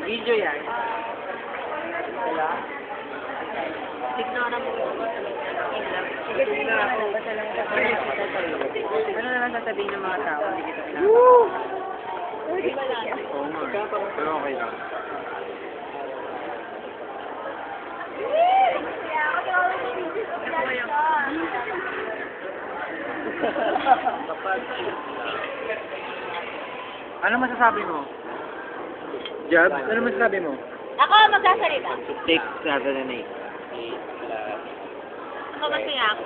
Video yan. Wala? Ignore mo. Sige, sige na ako. Ano na lang sasabihin ng mga tao? Hindi kita alam. Oo nga. Pero okay lang. Ano masasabi mo? Jab, ano masasabi mo? Ako magsasalita. 6, 7, and 8. Ako masaya ako.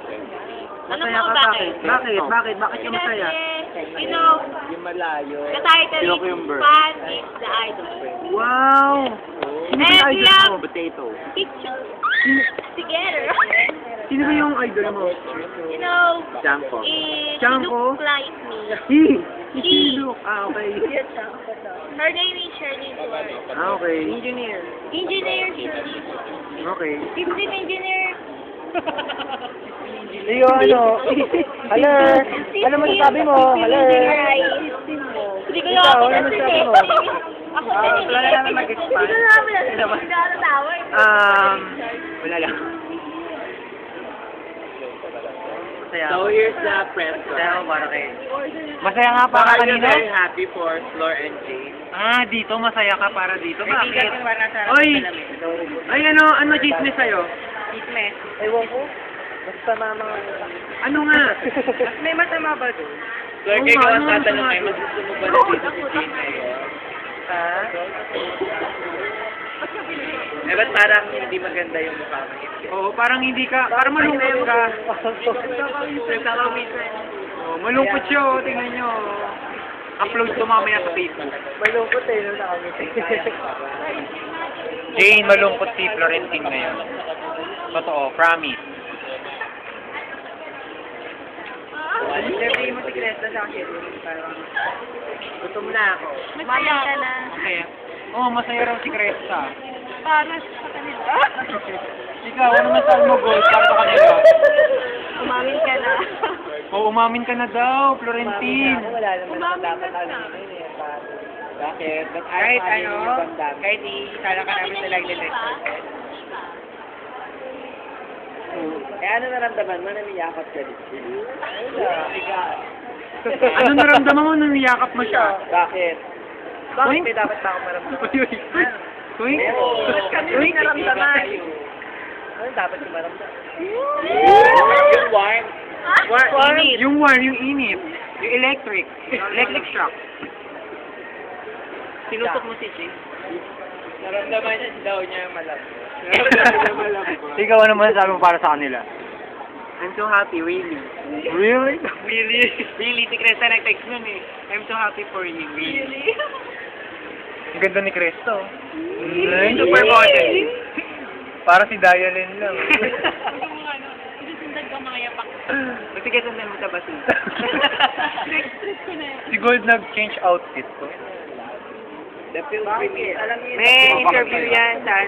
Ano Masaya mo ka bakit? bakit? Bakit? Bakit ka masaya? Kasi, you know, Yung malayo. the title Cucumber. is Fan is the Idol. Wow! Sino ba And yung we idol have mo? Potato. pictures together. Sino ba yung idol mo? You know, Jampo. she Chanko? looks like me. Si Luke. Ah, okay. Her name is Shirley Suarez. Ah, okay. Engineer. Engineer Shirley. Okay. System engineer. Leo, ano? Hello? Ano masasabi mo? Hello? Hindi ko Ikaw, naman ano masasabi mo? Ako Wala na namin mag-expand. Hindi ko naman natawa. Wala lang. Masaya ako. So here's the press. Masaya ako para kay... Masaya nga para Are you kanina? very happy for Flor and Jane? Ah, dito. Masaya ka para dito. Bakit? Oy! Ay, ano chismis sa'yo? Chismis. Ewan ko. Basta mama. Ano nga? May masama ba doon? Flor, Oo kayo nga, ang ano tatanong masama? kayo, mas gusto mo ba na dito si Jane ngayon? Ha? Eh, ba't parang hindi maganda yung mukha mo? Oo, parang hindi ka, parang malungkot ka. Oh, malungkot siya, oh, tingnan nyo. Upload ko mamaya sa Facebook. Malungkot eh, no, nakamit. Jane, malungkot si Florentine ngayon. Totoo, promise. Sabi mo si Cresta sa akin, parang gutom na ako. Masaya ka na. Masaya. Oo, masaya raw si Cresta. Para sa kanila. Ikaw, ano masabi mo, Gold, para sa kanila? Umamin ka na. Oo, umamin ka na daw, Florentine. Umamin ka na. Bakit? Ba't Kahit ayaw ano, yung bandang? kahit isala ka namin sa Lightning. Eh, ano naramdaman mo na niyakap ka dito? Ano naramdaman mo nung niyakap mo siya? Bakit? Bakit may dapat ba akong maramdaman? Tuwing? Tuwing naramdaman. Ano dapat yung maramdaman? Yung warm. Yung warm, yung init. Yung electric. Electric shock. Sinusok mo si Jane? Naramdaman niya daw niya malambot. Ikaw, ano masasabi mo para sa kanila? I'm so happy, really. Really? Really? Really, si Cresta nag-text nun eh. I'm so happy for you, really. Ang ganda ni Cresto. Supermodel. Para si Dialyn lang. Susundan ka mga yapak. Sige, sundan mo sa basi. Next trip ko na yan. Si Gold nag-change outfit ko. The film premiere. May interview yan sa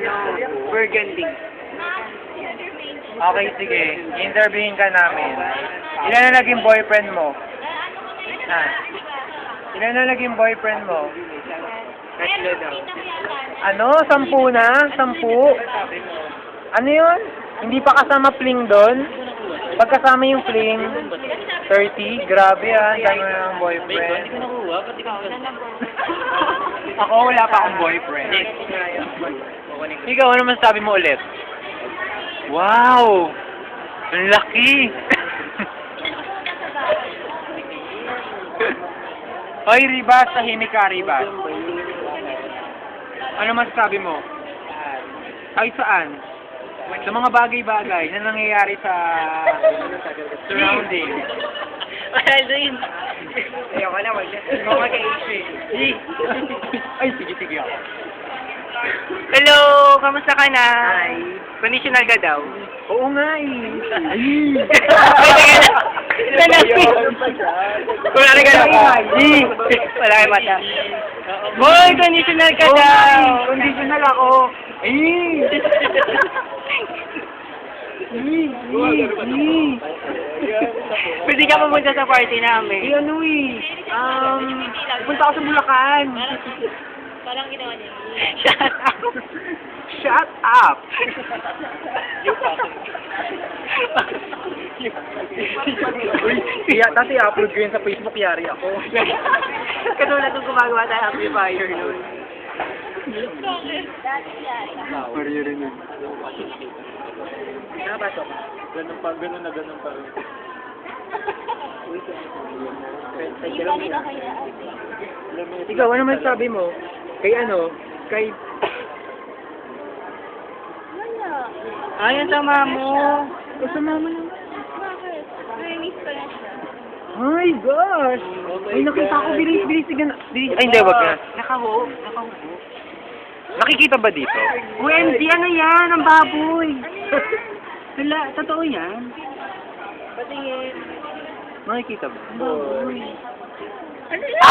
Burgundy. Okay, sige. Interviewin ka namin. Ilan na naging boyfriend mo? Ha? Ilan na naging boyfriend mo? Tatlo daw. Ano? 10 na? 10? Ano yun? Hindi pa kasama fling doon? Pagkasama yung fling, 30? Grabe ah, dami na ng boyfriend. nakuha, ba't ikaw? Ako wala pa akong boyfriend. Ikaw, ano masasabi mo ulit? Wow! Ang laki! Hoy, Ribas, tahimik ka, Ribas. Ano masasabi mo? Ay, saan? Sa mga bagay-bagay na nangyayari sa surrounding. Wala din. Ayoko na, wag na. Mag-issue. Ay, sige ako. Hello! Kamusta ka na? Hi. Conditional ka daw? Oo nga eh. Ay! Wala na ka daw. Wala kayo mata. Boy, conditional ka daw! Conditional ako. Ay! Pwede ka pumunta sa party namin. Ano punta ako sa Bulacan. Parang ginawa niya. Shut up! Shut up! Uy, tapos i-upload ko yun sa Facebook, yari ako. Katulad nung gumagawa tayo amplifier nun. Sorry rin yun. Napasok. Ganun pa, ganun na ganun pa. Ikaw, ano man sabi mo? Kay ano? Kay... Ayan sama mo. Kasama mo naman. Bakit? Nainis ko na siya. My gosh! Ay, nakita ko, bilis, bilis. Ay, hindi, wag na. Nakaho. Nakikita ba dito? OMG, ano yan? Ang baboy. Hala, totoo yan? Patingin. Nakikita ba? Ano yan?